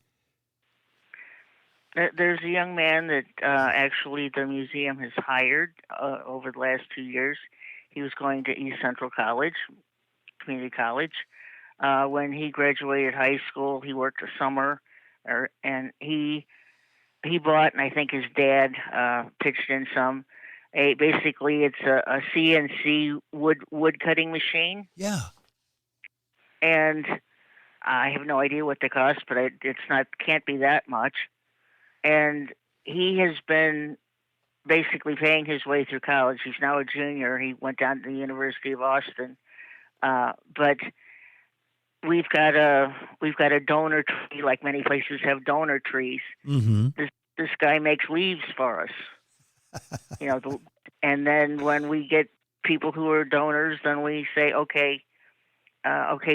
There's a young man that actually the museum has hired over the last 2 years. He was going to East Central College, community college. When he graduated high school, he worked a summer, and he bought, and I think his dad pitched in some. Basically, it's a CNC wood cutting machine, Yeah. and I have no idea what they cost, but it's not can't be that much. And he has been basically paying his way through college. He's now a junior. He went down to the University of Austin, but we've got a donor tree, like many places have donor trees. Mm-hmm. This guy makes leaves for us, you know. And then when we get people who are donors, then we say, okay,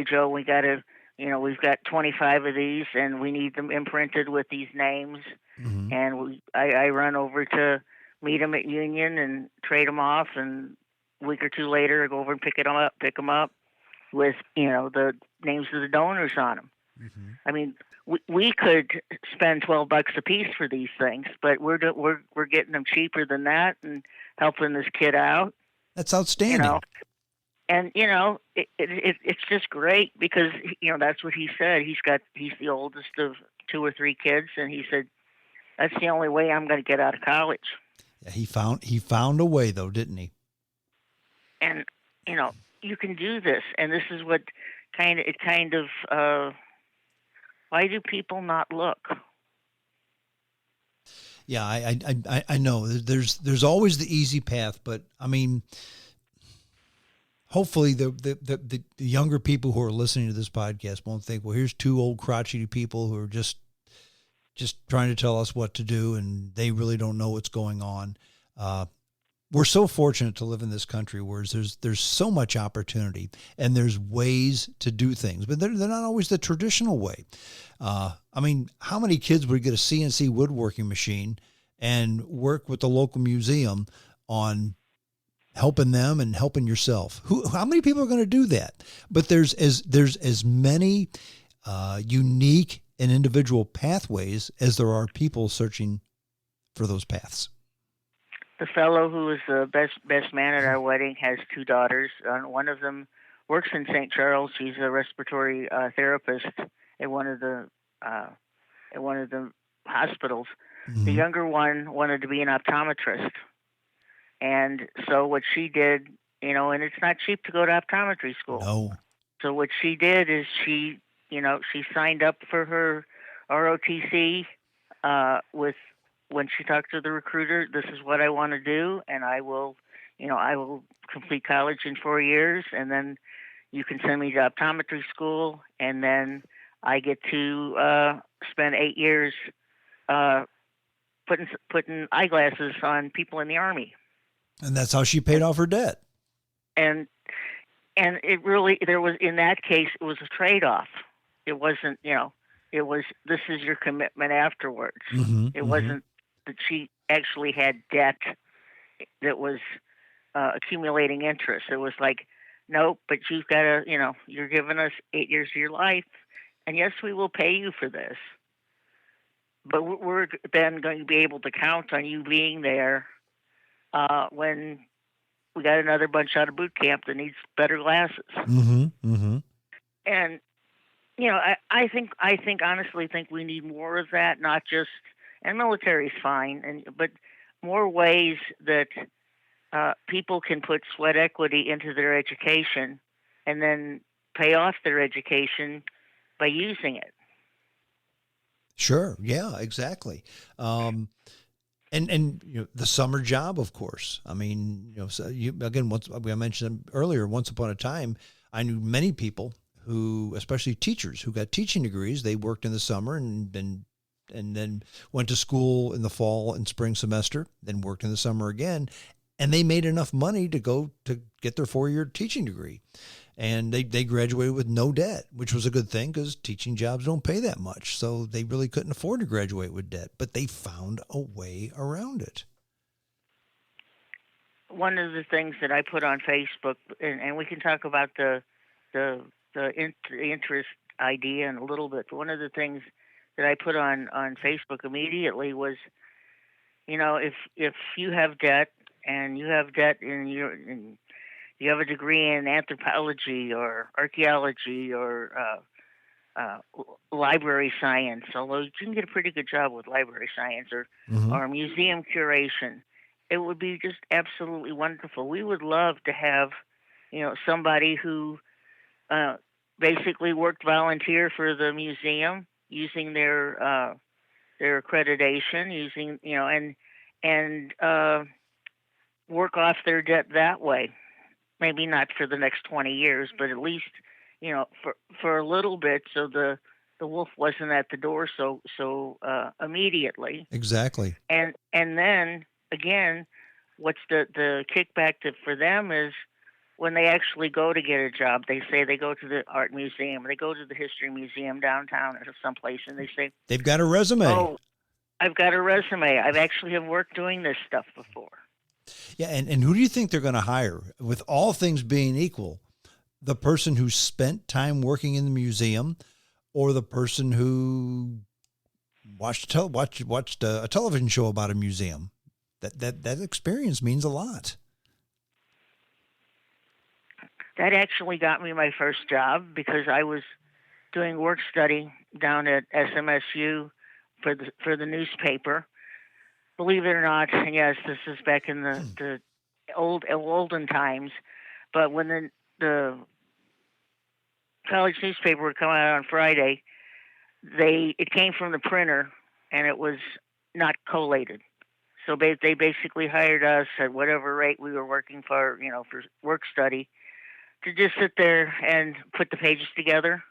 Joe, we got to, we've got 25 of these, and we need them imprinted with these names. Mm-hmm. And I run over to meet them at Union and trade them off, and a week or two later, I go over and pick them up with the names of the donors on them. Mm-hmm. I mean, we could spend $12 a piece for these things, but we're getting them cheaper than that and helping this kid out. That's outstanding. And it's just great because that's what he said. He's the oldest of 2 or 3 kids, and he said that's the only way I'm going to get out of college. Yeah, he found a way though, didn't he? And you can do this, and this is what kind of why do people not look? Yeah, I know there's always the easy path, but I mean, hopefully the younger people who are listening to this podcast won't think, well, here's 2 old crotchety people who are just trying to tell us what to do, and they really don't know what's going on. We're so fortunate to live in this country where there's so much opportunity and there's ways to do things, but they're not always the traditional way. I mean, how many kids would get a CNC woodworking machine and work with the local museum on helping them and helping yourself? How many people are going to do that? But there's as many unique and individual pathways as there are people searching for those paths. The fellow who was the best man at our wedding has 2 daughters. One of them works in St. Charles. She's a respiratory therapist at one of the hospitals. Mm-hmm. The younger one wanted to be an optometrist, and so what she did, and it's not cheap to go to optometry school. No. So what she did is she signed up for her ROTC with. When she talked to the recruiter, this is what I want to do, and I will complete college in 4 years, and then you can send me to optometry school, and then I get to spend 8 years putting eyeglasses on people in the Army. And that's how she paid off her debt. And it really, in that case, it was a trade-off. It wasn't, it was, this is your commitment afterwards. Mm-hmm. It wasn't that she actually had debt that was accumulating interest. It was like, nope, but you've got to, you're giving us 8 years of your life, and yes, we will pay you for this. But we're then going to be able to count on you being there when we got another bunch out of boot camp that needs better glasses. Mm-hmm. Mm-hmm. And, I honestly think we need more of that, not just, and military is fine, but more ways that people can put sweat equity into their education and then pay off their education by using it. Sure. Yeah, exactly. And the summer job, of course. I mean, so once I mentioned earlier, once upon a time, I knew many people who, especially teachers who got teaching degrees, they worked in the summer and then went to school in the fall and spring semester, then worked in the summer again, and they made enough money to go to get their 4-year teaching degree. And they graduated with no debt, which was a good thing because teaching jobs don't pay that much. So they really couldn't afford to graduate with debt, but they found a way around it. One of the things that I put on Facebook, and we can talk about the interest idea in a little bit, but one of the things that I put on Facebook immediately was, if you have debt and you have debt and you have a degree in anthropology or archaeology or library science, although you can get a pretty good job with library science Hmm. or museum curation, it would be just absolutely wonderful. We would love to have, somebody who uh, basically worked volunteer for the museum using their accreditation, using and work off their debt that way. Maybe not for the next 20 years, but at least for a little bit, so the wolf wasn't at the door so immediately. Exactly. And then again, what's the kickback for them is when they actually go to get a job. They say they go to the art museum, they go to the history museum downtown or someplace, and they say, They've got a resume. "Oh, I've got a resume. I've actually have worked doing this stuff before." Yeah. And who do you think they're going to hire? With all things being equal, the person who spent time working in the museum or the person who watched a television show about a museum? That experience means a lot. That actually got me my first job because I was doing work study down at SMSU for the newspaper. Believe it or not, and yes, this is back in the olden times. But when the college newspaper would come out on Friday, it came from the printer and it was not collated. So they basically hired us at whatever rate we were working for, for work study, to just sit there and put the pages together,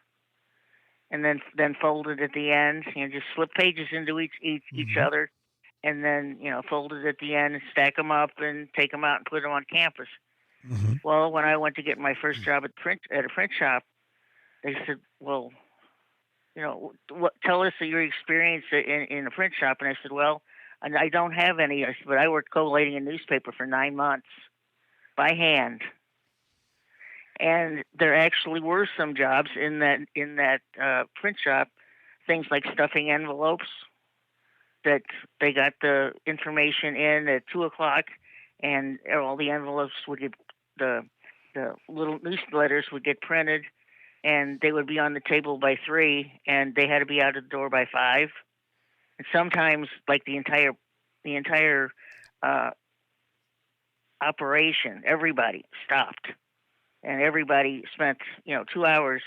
and then fold it at the end. Just slip pages into each Hmm. other, and then fold it at the end and stack them up and take them out and put them on campus. Hmm. Well, when I went to get my first job at a print shop, they said, "Well, tell us your experience in a print shop." And I said, "Well, I don't have any, but I worked collating a newspaper for 9 months by hand." And there actually were some jobs in that print shop, things like stuffing envelopes. That they got the information in at 2 o'clock, and all the envelopes would get the the little newsletters would get printed, and they would be on the table by 3, and they had to be out of the door by 5. And sometimes, like the entire uh, operation, everybody stopped, and everybody spent 2 hours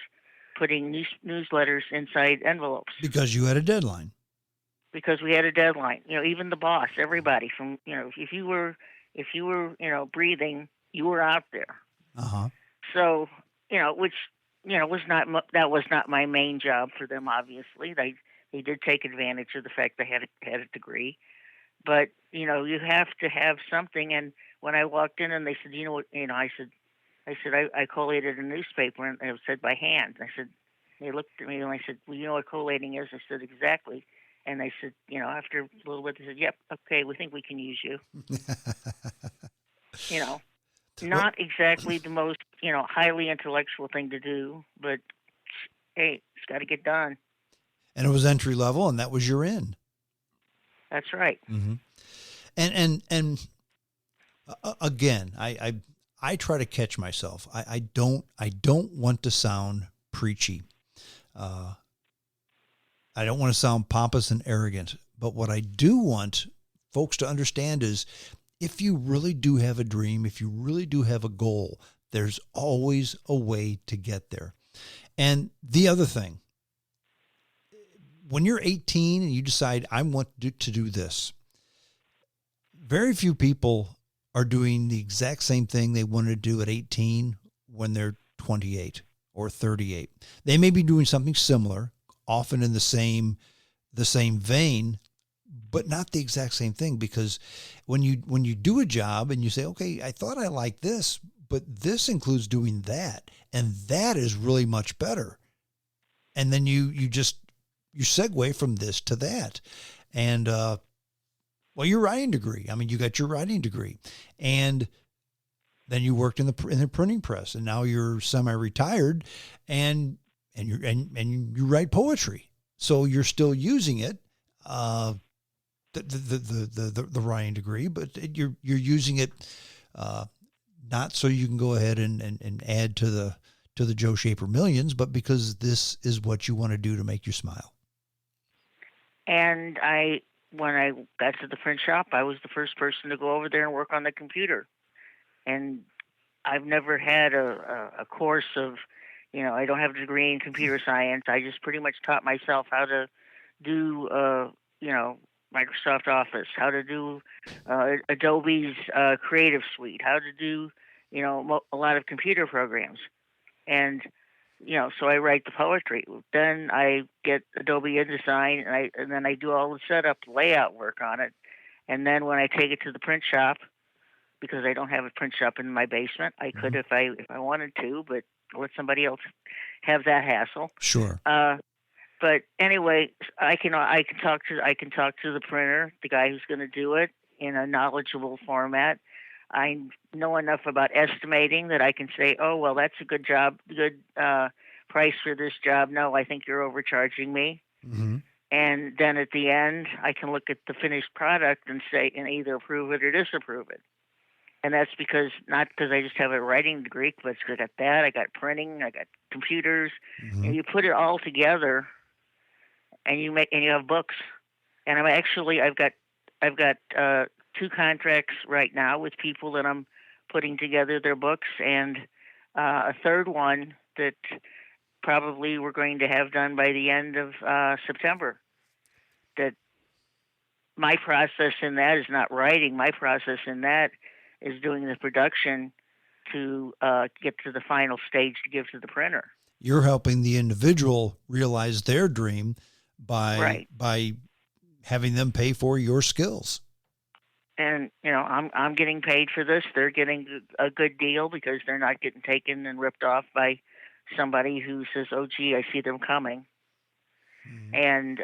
putting newsletters inside envelopes Because you had a deadline. because we had a deadline. Even the boss, everybody from if you were breathing, you were out there. Uh-huh. So which was not that was not my main job for them. Obviously, they did take advantage of the fact they had a degree, but you have to have something. And when I walked in and they said, what, I collated a newspaper, and it was said by hand. I said, they looked at me and I said, "Well, you know what collating is?" I said, "Exactly." And they said, after a little bit, they said, "Yep, okay, we think we can use you." You know, Well, Not exactly the most, highly intellectual thing to do, but hey, it's got to get done. and it was entry level, and that was your in. That's right. Hmm. And again, I try to catch myself. I don't want to sound preachy. Uh, I don't want to sound pompous and arrogant. But what I do want folks to understand is, if you really do have a dream, if you really do have a goal, there's always a way to get there. And the other thing, when you're 18 and you decide, I want to do this, very few people are doing the exact same thing they wanted to do at 18 when they're 28 or 38. They may be doing something similar, often in the same vein, but not the exact same thing. Because when you do a job and you say, okay, I thought I liked this, but this includes doing that, and that is really much better. And then you segue from this to that. And well, your writing degree. I mean, you got your writing degree, and then you worked in the printing press, and now you're semi-retired, and you write poetry. So you're still using it, the writing degree, but you're using it not so you can go ahead and add to the Joe Schaper millions, but because this is what you want to do to make you smile. And when I got to the print shop, I was the first person to go over there and work on the computer. And I've never had a course of, I don't have a degree in computer science. I just pretty much taught myself how to do, Microsoft Office, how to do Adobe's Creative Suite, how to do, a lot of computer programs. And, so I write the poetry. Then I get Adobe InDesign, and then I do all the setup, layout work on it. And then when I take it to the print shop, because I don't have a print shop in my basement, I could if I wanted to, but let somebody else have that hassle. Sure. But anyway, I can talk to the printer, the guy who's going to do it, in a knowledgeable format. I know enough about estimating that I can say, oh, well, that's a good job, good price for this job. No, I think you're overcharging me. Mm-hmm. And then at the end, I can look at the finished product and say, and either approve it or disapprove it. And that's not because I just have a writing degree, but I got that, I got printing, I got computers, and you put it all together, and you have books. And I've got 2 contracts right now with people that I'm putting together their books, and a third one that probably we're going to have done by the end of September. That my process in that is not writing. My process in that is doing the production to get to the final stage to give to the printer. You're helping the individual realize their dream by having them pay for your skills. And I'm getting paid for this. They're getting a good deal because they're not getting taken and ripped off by somebody who says, "Oh, gee, I see them coming." And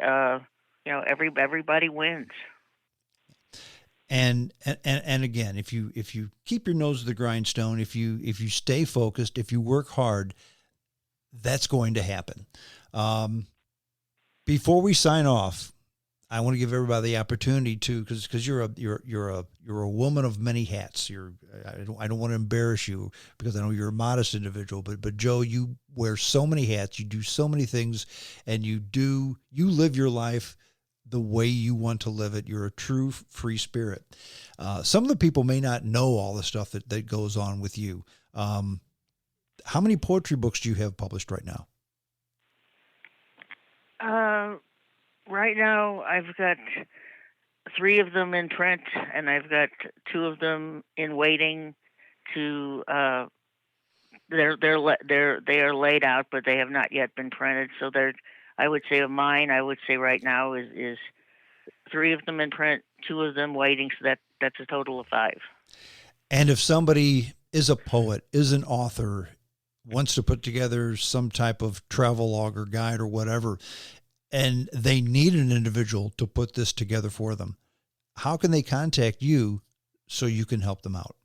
everybody wins. And again, if you keep your nose to the grindstone, if you stay focused, if you work hard, that's going to happen. Before we sign off, I want to give everybody the opportunity to, because you're a woman of many hats. I don't want to embarrass you because I know you're a modest individual, but Joe, you wear so many hats, you do so many things, and you live your life the way you want to live it. You're a true free spirit. Some of the people may not know all the stuff that goes on with you. How many poetry books do you have published right now? Right now, I've got 3 of them in print, and I've got 2 of them in waiting to. They are laid out, but they have not yet been printed. So I would say of mine, I would say right now is 3 of them in print, 2 of them waiting. So that's a total of 5. And if somebody is a poet, is an author, wants to put together some type of travel log or guide or whatever, and they need an individual to put this together for them, how can they contact you so you can help them out?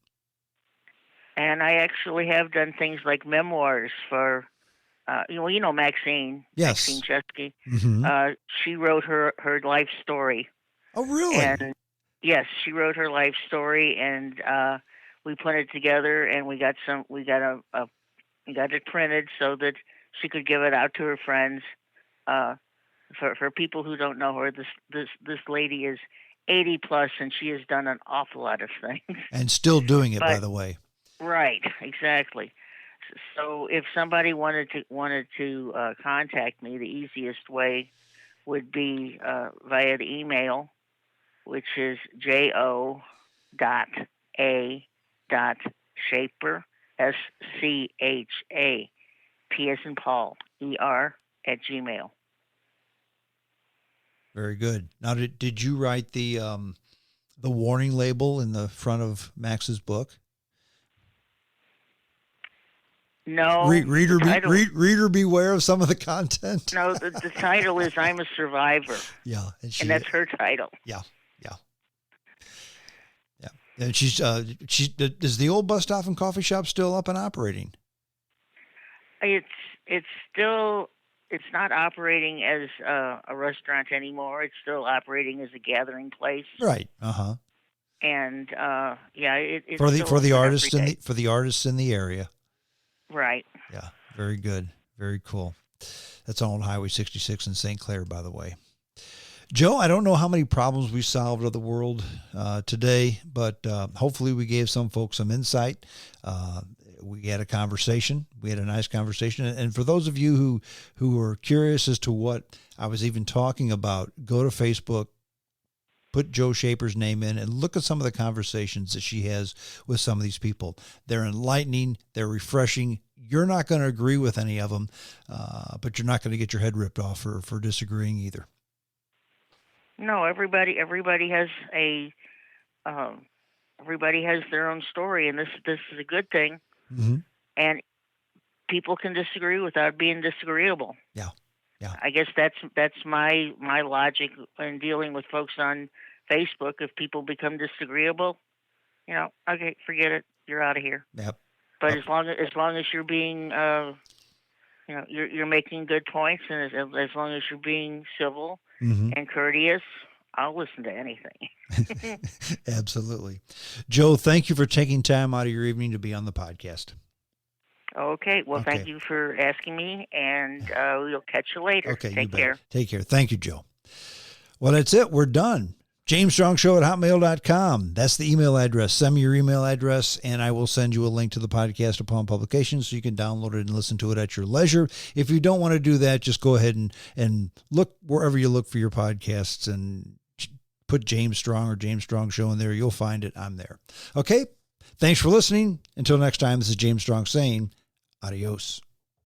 And I actually have done things like memoirs for, Maxine. Yes. Maxine Chesky. Mm-hmm. She wrote her life story. Oh, really? And yes, she wrote her life story, and we put it together, and we got it printed so that she could give it out to her friends. For people who don't know her, this lady is 80 plus, and she has done an awful lot of things. And still doing it, by the way. Right, exactly. So if somebody wanted to contact me, the easiest way would be via the email, which is jo.a.schaper, SCHA, P as in Paul, ER, @gmail. Very good. Now, did you write the warning label in the front of Max's book? No. Reader beware of some of the content. No, the title is "I'm a Survivor." Yeah, and that's her title. Yeah. And she's is the old Bus Stop and Coffee Shop still up and operating? It's still it's not operating as a restaurant anymore. It's still operating as a gathering place, Right. Uh-huh. and yeah, it's For the still open every artists day. for the artists in the area. Right. Yeah. Very good. Very cool. That's on Highway 66 in St. Clair, by the way. Joe, I don't know how many problems we solved of the world today, but hopefully we gave some folks some insight. We had a conversation. We had a nice conversation. And for those of you who are curious as to what I was even talking about, go to Facebook, put Joe Schaper's name in, and look at some of the conversations that she has with some of these people. They're enlightening. They're refreshing. You're not going to agree with any of them, but you're not going to get your head ripped off for disagreeing either. No, everybody has everybody has their own story, and this is a good thing. Mm-hmm. And people can disagree without being disagreeable. Yeah. Yeah. I guess that's my logic in dealing with folks on Facebook. If people become disagreeable, okay, forget it. You're out of here. Yep. But as long as you're being, you're making good points, and as long as you're being civil Mm-hmm. and courteous, I'll listen to anything. Absolutely. Joe, thank you for taking time out of your evening to be on the podcast. Okay. Well, Okay. thank you for asking me, and we'll catch you later. Okay. Take care. Take care. Thank you, Joe. Well, that's it. We're done. JamesStrongShow@hotmail.com. That's the email address. Send me your email address, and I will send you a link to the podcast upon publication so you can download it and listen to it at your leisure. If you don't want to do that, just go ahead and look wherever you look for your podcasts and put James Strong or James Strong Show in there. You'll find it. I'm there. Okay. Thanks for listening. Until next time, this is James Strong saying adios.